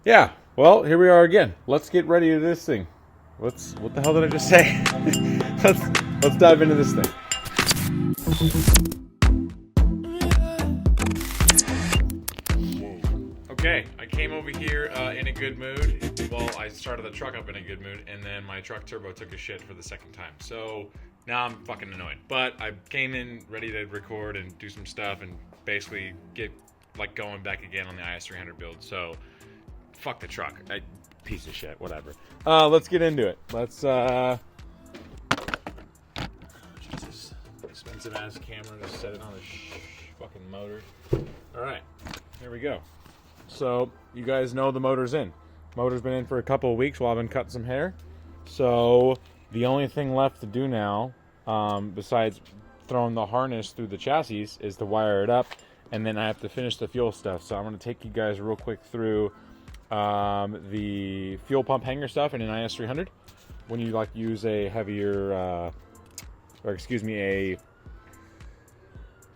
Yeah, well, here we are again. Let's get ready to this thing. What the hell did I just say? let's let's dive into this thing. Okay, I came over here in a good mood. Well, I started the truck up in a good mood, and then my truck turbo took a shit for the second time. So now I'm fucking annoyed. But I came in ready to record and do some stuff and basically get like going back again on the IS300 build. So fuck the truck. Piece of shit. Whatever. Let's get into it. Let's Jesus, expensive ass camera to set it on a fucking motor. All right, here we go. So you guys know the motor's in. Motor's been in for a couple of weeks while I've been cutting some hair. So the only thing left to do now, besides throwing the harness through the chassis, is to wire it up, and then I have to finish the fuel stuff. So I'm going to take you guys real quick through the fuel pump hanger stuff in an IS300. When you like use a heavier,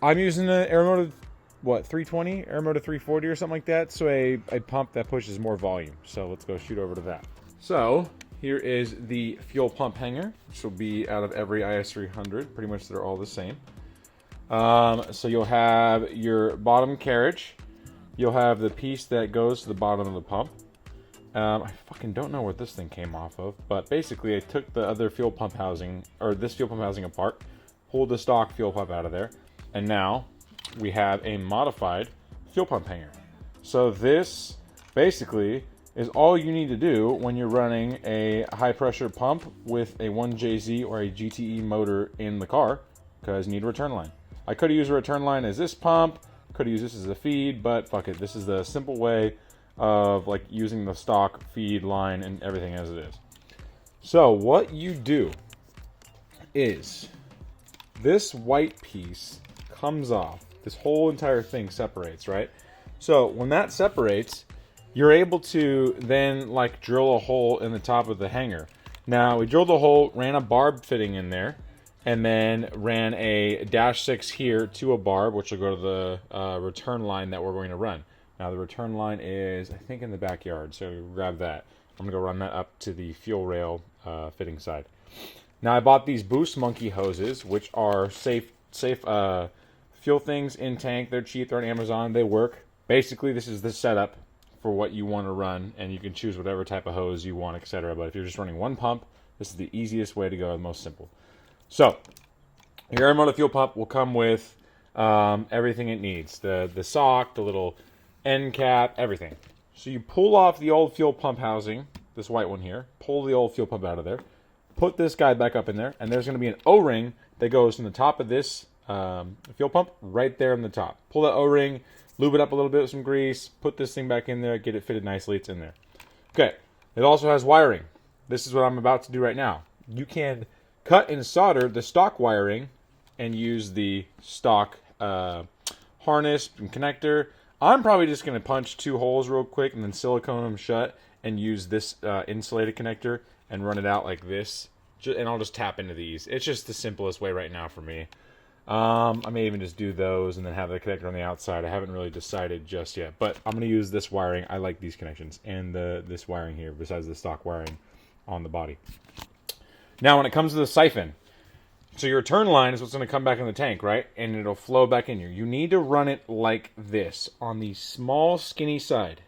I'm using an Aeromotive 320, Aeromotive 340 or something like that. So a pump that pushes more volume. So let's go shoot over to that. So here is the fuel pump hanger, which will be out of every IS300. Pretty much they're all the same. So you'll have your bottom carriage. You'll have the piece that goes to the bottom of the pump. I fucking don't know what this thing came off of, but basically I took the other fuel pump housing, or this fuel pump housing apart, pulled the stock fuel pump out of there, and now we have a modified fuel pump hanger. So this basically is all you need to do when you're running a high pressure pump with a 1JZ or a GTE motor in the car, because you need a return line. I could have used a return line as this pump, could have used this as a feed, but fuck it. This is the simple way of like using the stock feed line and everything as it is. So what you do is this white piece comes off. This whole entire thing separates, right? So when that separates, you're able to then like drill a hole in the top of the hanger. Now we drilled a hole, ran a barb fitting in there, and then ran a -6 here to a barb, which will go to the return line that we're going to run. Now the return line is, I think, in the backyard, so grab that. I'm going to go run that up to the fuel rail fitting side. Now I bought these Boost Monkey hoses, which are safe fuel things in tank. They're cheap, they're on Amazon, they work. Basically this is the setup for what you want to run, and you can choose whatever type of hose you want, etc. But if you're just running one pump, this is the easiest way to go, the most simple. So, your Aeromotive fuel pump will come with everything it needs. The sock, the little end cap, everything. So you pull off the old fuel pump housing, this white one here, pull the old fuel pump out of there, put this guy back up in there, and there's going to be an O-ring that goes from the top of this fuel pump right there in the top. Pull that O-ring, lube it up a little bit with some grease, put this thing back in there, get it fitted nicely, it's in there. Okay, it also has wiring. This is what I'm about to do right now. You can cut and solder the stock wiring and use the stock harness and connector. I'm probably just going to punch 2 holes real quick and then silicone them shut and use this insulated connector and run it out like this. And I'll just tap into these. It's just the simplest way right now for me. I may even just do those and then have the connector on the outside. I haven't really decided just yet, but I'm going to use this wiring. I like these connections and this wiring here besides the stock wiring on the body. Now, when it comes to the siphon, so your return line is what's going to come back in the tank, right? And it'll flow back in here. You need to run it like this on the small, skinny side.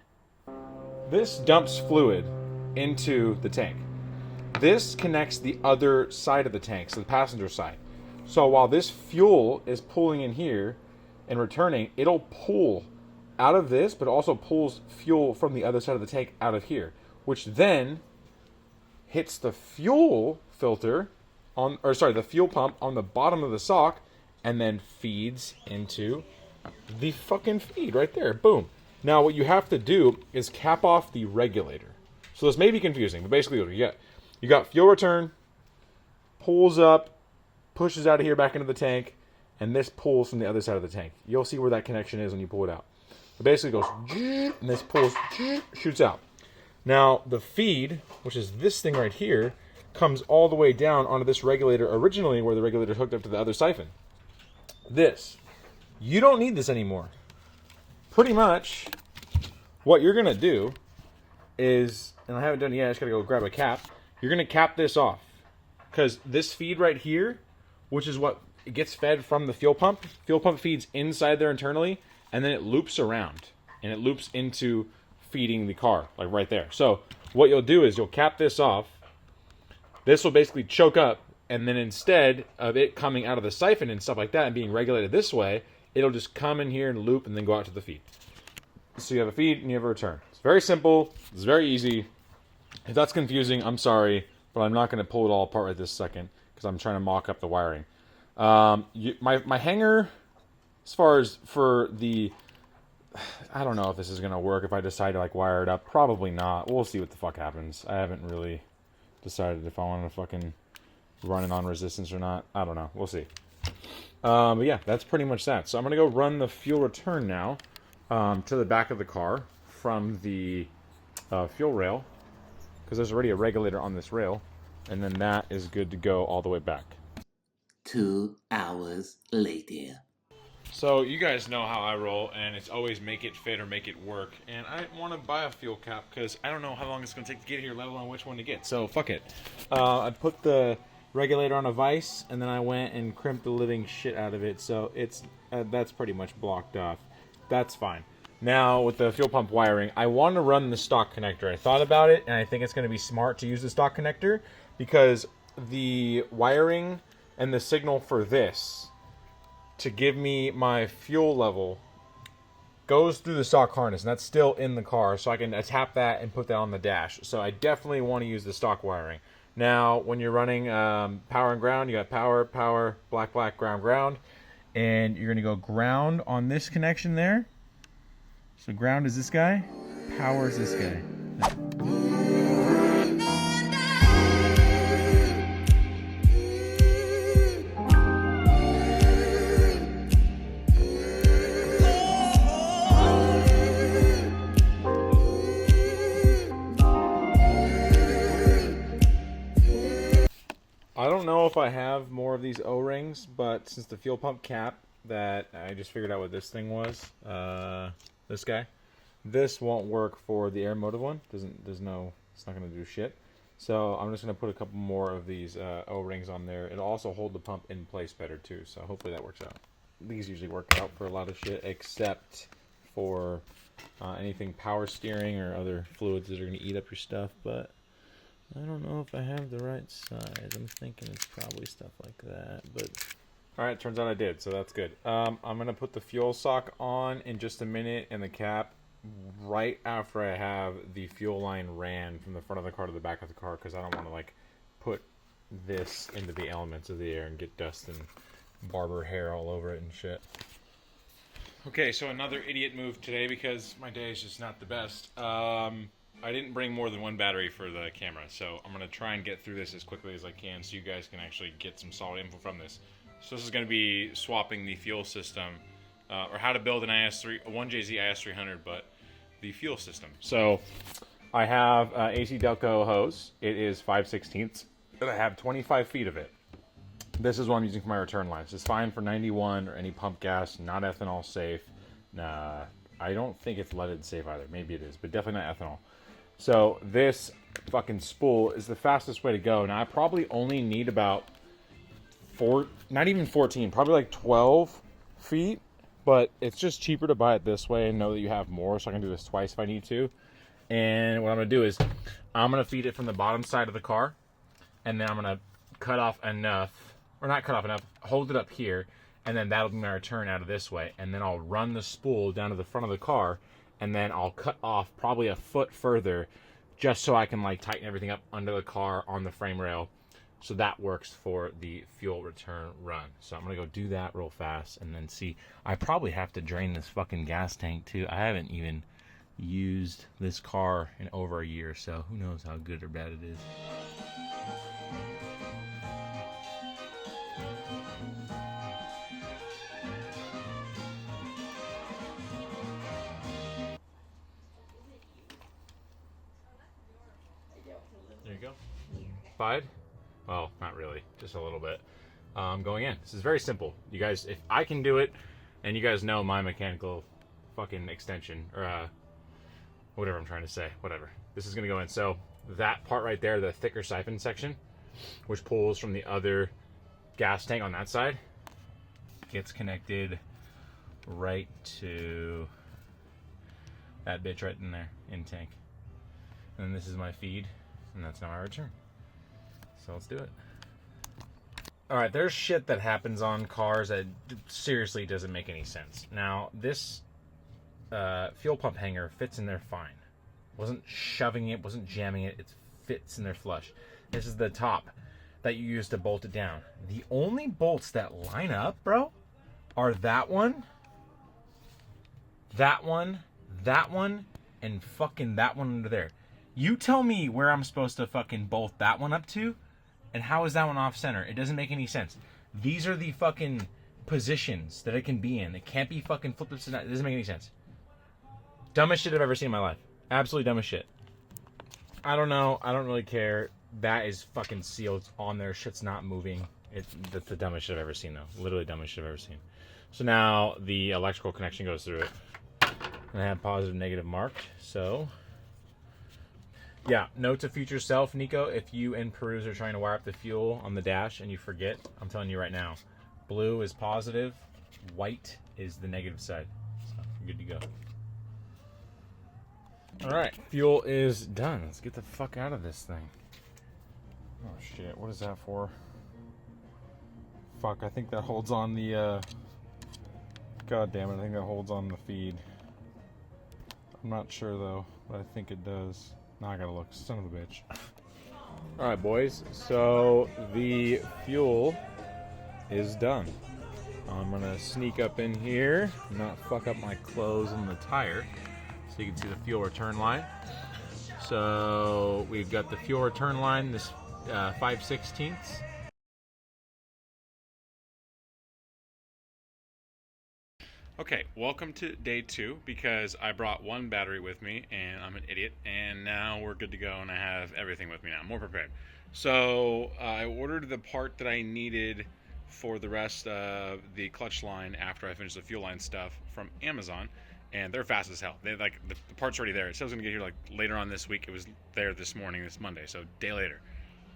This dumps fluid into the tank. This connects the other side of the tank, so the passenger side. So while this fuel is pulling in here and returning, it'll pull out of this, but also pulls fuel from the other side of the tank out of here, which then hits the fuel filter the fuel pump on the bottom of the sock, and then feeds into the fucking feed right there. Boom. Now what you have to do is cap off the regulator. So this may be confusing, but basically what you got fuel return, pulls up, pushes out of here back into the tank, and this pulls from the other side of the tank. You'll see where that connection is when you pull it out. It basically goes, and this pulls, shoots out. Now, the feed, which is this thing right here, comes all the way down onto this regulator originally where the regulator hooked up to the other siphon. This. You don't need this anymore. Pretty much what you're going to do is, and I haven't done it yet, I just gotta go grab a cap. You're gonna cap this off. Because this feed right here, which is what it gets fed from the fuel pump feeds inside there internally, and then it loops around. And it loops into feeding the car, like right there. So what you'll do is you'll cap this off. This will basically choke up, and then instead of it coming out of the siphon and stuff like that and being regulated this way, it'll just come in here and loop and then go out to the feed. So you have a feed and you have a return. It's very simple. It's very easy. If that's confusing, I'm sorry, but I'm not going to pull it all apart right this second because I'm trying to mock up the wiring. My hanger, as far as for the... I don't know if this is going to work if I decide to like wire it up. Probably not. We'll see what the fuck happens. I haven't really decided if I want to fucking run it on resistance or not. I don't know. We'll see. But yeah, that's pretty much that. So I'm going to go run the fuel return now to the back of the car from the fuel rail, because there's already a regulator on this rail, and then that is good to go all the way back. 2 hours later. So you guys know how I roll, and it's always make it fit or make it work. And I want to buy a fuel cap because I don't know how long it's going to take to get here, let alone which one to get. So fuck it. I put the regulator on a vise, and then I went and crimped the living shit out of it. So it's that's pretty much blocked off. That's fine. Now with the fuel pump wiring, I want to run the stock connector. I thought about it, and I think it's going to be smart to use the stock connector because the wiring and the signal for this to give me my fuel level goes through the stock harness, and that's still in the car, so I can tap that and put that on the dash. So I definitely want to use the stock wiring. Now, when you're running power and ground, you got power, power, black, black, ground, ground, and you're going to go ground on this connection there. So ground is this guy, power is this guy. I don't know if I have more of these O-rings, but since the fuel pump cap that I just figured out what this thing was, this guy, this won't work for the air motive one. It's not going to do shit. So I'm just going to put a couple more of these O-rings on there. It'll also hold the pump in place better too, so hopefully that works out. These usually work out for a lot of shit, except for anything power steering or other fluids that are going to eat up your stuff, but I don't know if I have the right size. I'm thinking it's probably stuff like that, but... Alright, turns out I did, so that's good. I'm going to put the fuel sock on in just a minute and the cap right after I have the fuel line ran from the front of the car to the back of the car, because I don't want to, like, put this into the elements of the air and get dust and barber hair all over it and shit. Okay, so another idiot move today because my day is just not the best. I didn't bring more than one battery for the camera, so I'm going to try and get through this as quickly as I can so you guys can actually get some solid info from this. So this is going to be swapping the fuel system, or how to build an a 1JZ IS300, but the fuel system. So I have AC Delco hose. It is 5/16, and I have 25 feet of it. This is what I'm using for my return lines. It's fine for 91 or any pump gas, not ethanol safe. Nah, I don't think it's leaded safe either. Maybe it is, but definitely not ethanol. So this fucking spool is the fastest way to go. Now I probably only need about not even 14, probably like 12 feet, but it's just cheaper to buy it this way and know that you have more, so I can do this twice if I need to. And what I'm going to do is I'm going to feed it from the bottom side of the car, and then I'm going to cut off enough, or not cut off enough, hold it up here, and then that'll be my return out of this way, and then I'll run the spool down to the front of the car, and then I'll cut off probably a foot further just so I can like tighten everything up under the car on the frame rail. So that works for the fuel return run. So I'm going to go do that real fast and then see. I probably have to drain this fucking gas tank too. I haven't even used this car in over a year, so who knows how good or bad it is. There you go. 5? Well, not really, just a little bit. Going in. This is very simple. You guys, if I can do it, and you guys know my mechanical fucking extension, or whatever I'm trying to say, whatever. This is going to go in. So that part right there, the thicker siphon section, which pulls from the other gas tank on that side, gets connected right to that bitch right in there, in tank. And then this is my feed, and that's now my return. So let's do it. All right, there's shit that happens on cars that seriously doesn't make any sense. Now, this fuel pump hanger fits in there fine. Wasn't shoving it, wasn't jamming it. It fits in there flush. This is the top that you use to bolt it down. The only bolts that line up, bro, are that one, and fucking that one under there. You tell me where I'm supposed to fucking bolt that one up to, and how is that one off center? It doesn't make any sense. These are the fucking positions that it can be in. It can't be fucking flipped upside down. It doesn't make any sense. Dumbest shit I've ever seen in my life. Absolutely dumbest shit. I don't know. I don't really care. That is fucking sealed on there. Shit's not moving. That's the dumbest shit I've ever seen, though. Literally dumbest shit I've ever seen. So now the electrical connection goes through it. And I have positive, negative marked. So, yeah. Note to future self, Nico, if you and Peruse are trying to wire up the fuel on the dash and you forget, I'm telling you right now, blue is positive, white is the negative side. So, you're good to go. Alright, fuel is done. Let's get the fuck out of this thing. Oh shit, what is that for? Fuck, I think that holds on the, God damn it, I think that holds on the feed. I'm not sure though, but I think it does. Now I gotta look, son of a bitch. Alright boys, so the fuel is done. I'm gonna sneak up in here, not fuck up my clothes on the tire. So you can see the fuel return line. So we've got the fuel return line, this 5/16. Okay, welcome to day 2 because I brought one battery with me and I'm an idiot, and now we're good to go and I have everything with me now. I'm more prepared. So I ordered the part that I needed for the rest of the clutch line after I finished the fuel line stuff from Amazon. And they're fast as hell. They like the part's already there. It says it's gonna get here like later on this week. It was there this morning, this Monday, so day later.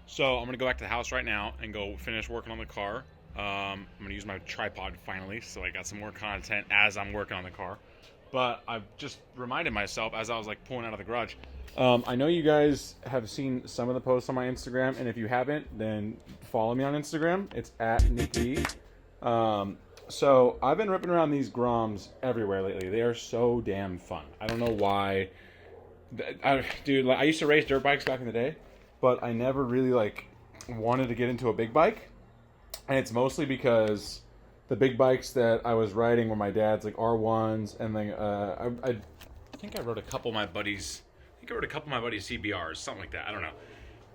So I'm gonna go back to the house right now and go finish working on the car. I'm gonna use my tripod finally, so I got some more content as I'm working on the car. But I've just reminded myself as I was like pulling out of the garage. I know you guys have seen some of the posts on my Instagram, and if you haven't, then follow me on Instagram. It's @NickD. So I've been ripping around these Groms everywhere lately. They are so damn fun. I don't know why. Dude, I used to race dirt bikes back in the day, but I never really like wanted to get into a big bike. And it's mostly because the big bikes that I was riding were my dad's like R1s, and then I think I rode a couple of my buddies. CBRs, something like that. I don't know.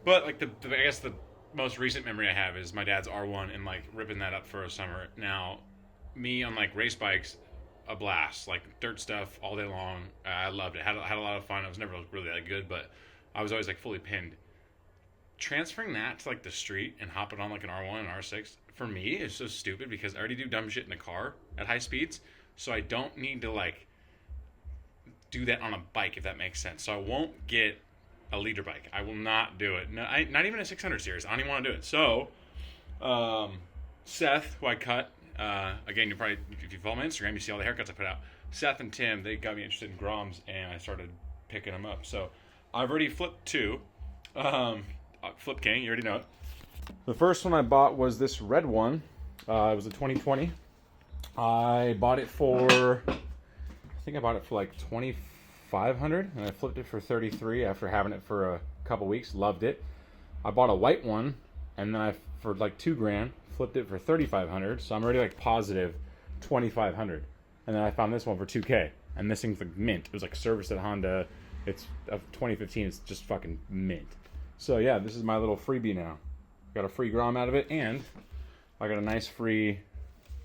But like I guess the most recent memory I have is my dad's R1 and like ripping that up for a summer. Now, me on like race bikes, a blast, like dirt stuff all day long. I loved it. Had a lot of fun. I was never really that good, but I was always like fully pinned. Transferring that to like the street and hopping on like an R1 and R6 for me is so stupid because I already do dumb shit in the car at high speeds, so I don't need to like do that on a bike, if that makes sense. So I won't get a leader bike. I will not do it. No, not even a 600 series. I don't even want to do it. So Seth, who I cut. Again, you probably, if you follow my Instagram, you see all the haircuts I put out. Seth and Tim, they got me interested in Groms, and I started picking them up. So I've already flipped 2. Flip King, you already know it. The first one I bought was this red one. It was a 2020. I bought it for, I think I bought it for like $2,500, and I flipped it for $33 after having it for a couple weeks. Loved it. I bought a white one, and then for like $2,000. Flipped it for $3,500, so I'm already like positive $2,500. And then I found this one for $2,000, and this thing's like mint. It was like serviced at Honda. It's of 2015. It's just fucking mint. So yeah, this is my little freebie now. Got a free Grom out of it, and I got a nice free,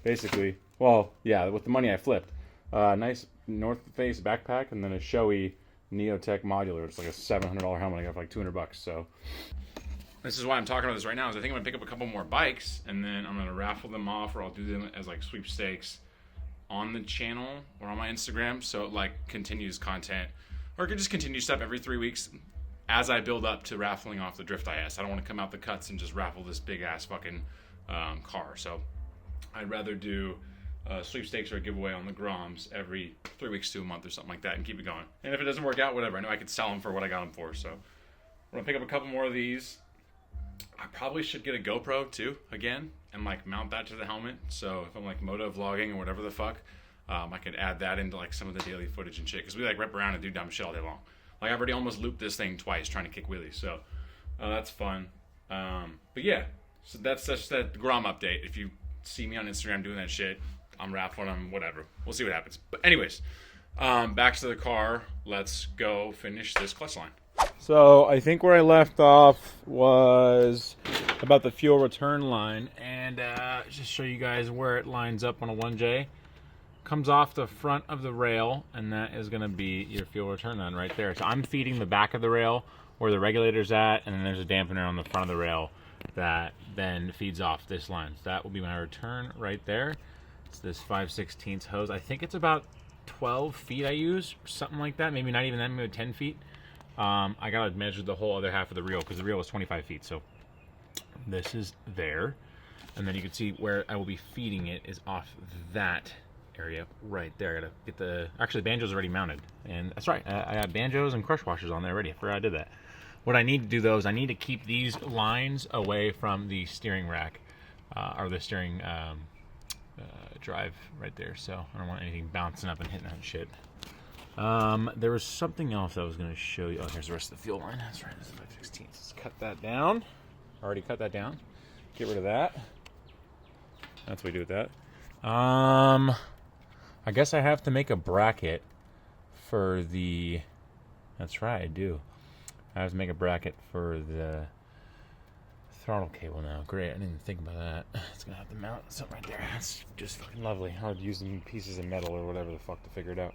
basically. Well, yeah, with the money I flipped, nice North Face backpack, and then a Shoei Neotech modular. It's like a $700 helmet. I got for like $200. So. This is why I'm talking about this right now, is I think I'm going to pick up a couple more bikes, and then I'm going to raffle them off, or I'll do them as like sweepstakes on the channel or on my Instagram, so it like continues content Or I could just continue stuff every 3 weeks as I build up to raffling off the Drift IS. I don't want to come out the cuts and just raffle this big ass fucking car. So I'd rather do sweepstakes or a giveaway on the Groms every 3 weeks to a month or something like that and keep it going. And if it doesn't work out, whatever. I know I could sell them for what I got them for. So I'm going to pick up a couple more of these. I probably should get a GoPro too, again, and like mount that to the helmet. So if I'm like moto vlogging or whatever the fuck, I could add that into like some of the daily footage and shit. Because we like rip around and do dumb shit all day long. Like I've already almost looped this thing twice trying to kick wheelies. So that's fun. But yeah, so that's that Grom update. If you see me on Instagram doing that shit, I'm raffling them, whatever. We'll see what happens. But anyways, back to the car. Let's go finish this clutch line. So I think where I left off was about the fuel return line, and just show you guys where it lines up on a 1J. Comes off the front of the rail, and that is going to be your fuel return line right there. So I'm feeding the back of the rail where the regulator's at, and then there's a dampener on the front of the rail that then feeds off this line. So that will be my return right there. It's this 5/16 hose. I think it's about 12 feet I use, something like that. Maybe not even that, maybe 10 feet. I gotta measure the whole other half of the reel because the reel was 25 feet. So this is there, and then you can see where I will be feeding it is off that area right there. I gotta get the actually the banjo's already mounted, and that's right. I have banjos and crush washers on there already. I forgot I did that. What I need to do though is I need to keep these lines away from the steering rack or the steering drive right there. So I don't want anything bouncing up and hitting that shit. There was something else I was going to show you. Oh, here's the rest of the fuel line. That's right, this is 5/16. Let's cut that down. Already cut that down. Get rid of that. That's what we do with that. I guess I have to make a bracket for the... That's right, I do. I have to make a bracket for the throttle cable now. Great, I didn't even think about that. It's going to have to mount something right there. That's just fucking lovely. I would use some pieces of metal or whatever the fuck to figure it out.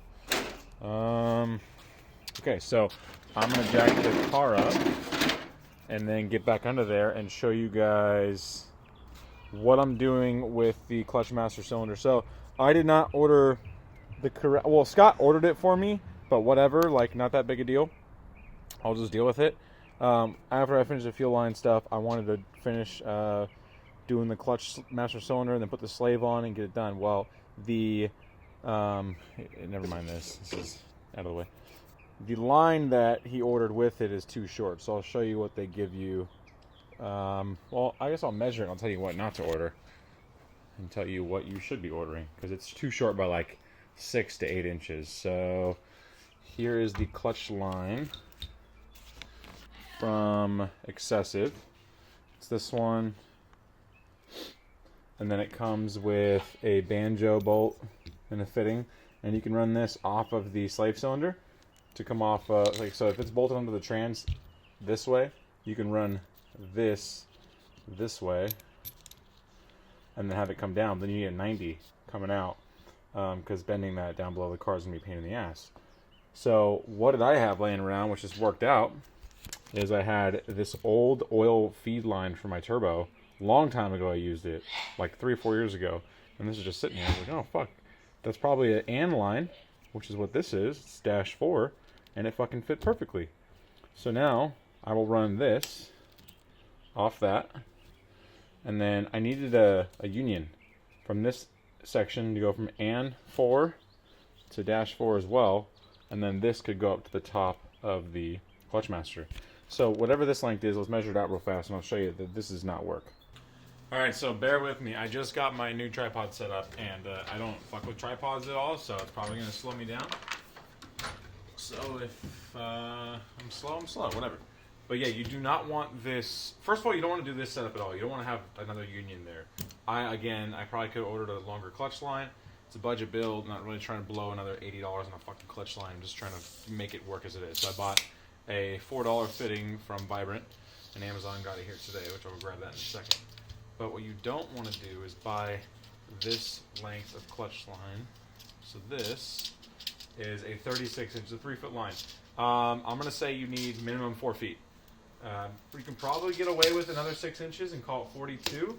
Okay, so I'm going to jack the car up and then get back under there and show you guys what I'm doing with the clutch master cylinder. So I did not order the correct, well, Scott ordered it for me, but whatever, like not that big a deal. I'll just deal with it. After I finish the fuel line stuff, I wanted to finish doing the clutch master cylinder and then put the slave on and get it done. Well, the never mind this. This is out of the way. The line that he ordered with it is too short, so I'll show you what they give you. Well, I guess I'll measure it. I'll tell you what not to order and tell you what you should be ordering because it's too short by like 6 to 8 inches. So here is the clutch line from Excessive. It's this one, and then it comes with a banjo bolt and a fitting, and you can run this off of the slave cylinder to come off. Like so, if it's bolted onto the trans this way, you can run this way, and then have it come down. Then you need a 90 coming out because bending that down below the car is gonna be a pain in the ass. So what did I have laying around, which has worked out, is I had this old oil feed line for my turbo. Long time ago I used it, like 3 or 4 years ago, and this is just sitting here. I was like, oh fuck, that's probably an AN line, which is what this is. It's dash 4, and it fucking fit perfectly. So now I will run this off that, and then I needed a union from this section to go from AN 4 to dash 4 as well, and then this could go up to the top of the clutch master. So whatever this length is, let's measure it out real fast, and I'll show you that this does not work. Alright, so bear with me. I just got my new tripod set up, and I don't fuck with tripods at all, so it's probably going to slow me down. So if I'm slow, whatever. But yeah, you do not want this... First of all, you don't want to do this setup at all. You don't want to have another union there. I probably could have ordered a longer clutch line. It's a budget build, not really trying to blow another $80 on a fucking clutch line. I'm just trying to make it work as it is. So I bought a $4 fitting from Vibrant, and Amazon got it here today, which I'll grab that in a second. But what you don't want to do is buy this length of clutch line. So this is a 36 inch, a 3-foot line. I'm going to say you need minimum 4 feet. You can probably get away with another 6 inches and call it 42.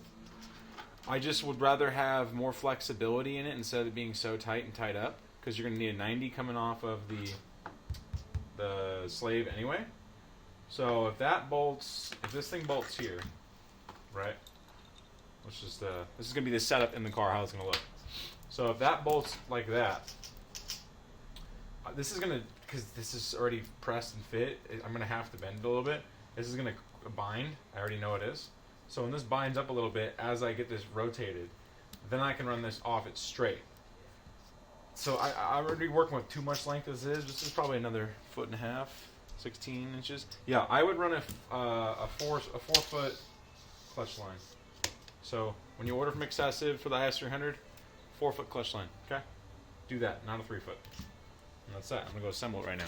I just would rather have more flexibility in it instead of it being so tight and tied up, because you're going to need a 90 coming off of the the slave anyway. So if this thing bolts here, right? Which is this is gonna be the setup in the car, how it's gonna look. So if that bolts like that, this is gonna, because this is already pressed and fit, I'm gonna have to bend it a little bit. This is gonna bind. I already know it is. So when this binds up a little bit, as I get this rotated, then I can run this off it straight. So I'm already working with too much length as is. This is probably another 1.5 feet, 16 inches. Yeah, I would run a 4-foot clutch line. So when you order from Excessive for the IS300, 4-foot clutch line. Okay, do that, not a 3-foot. And that's that. I'm gonna go assemble it right now.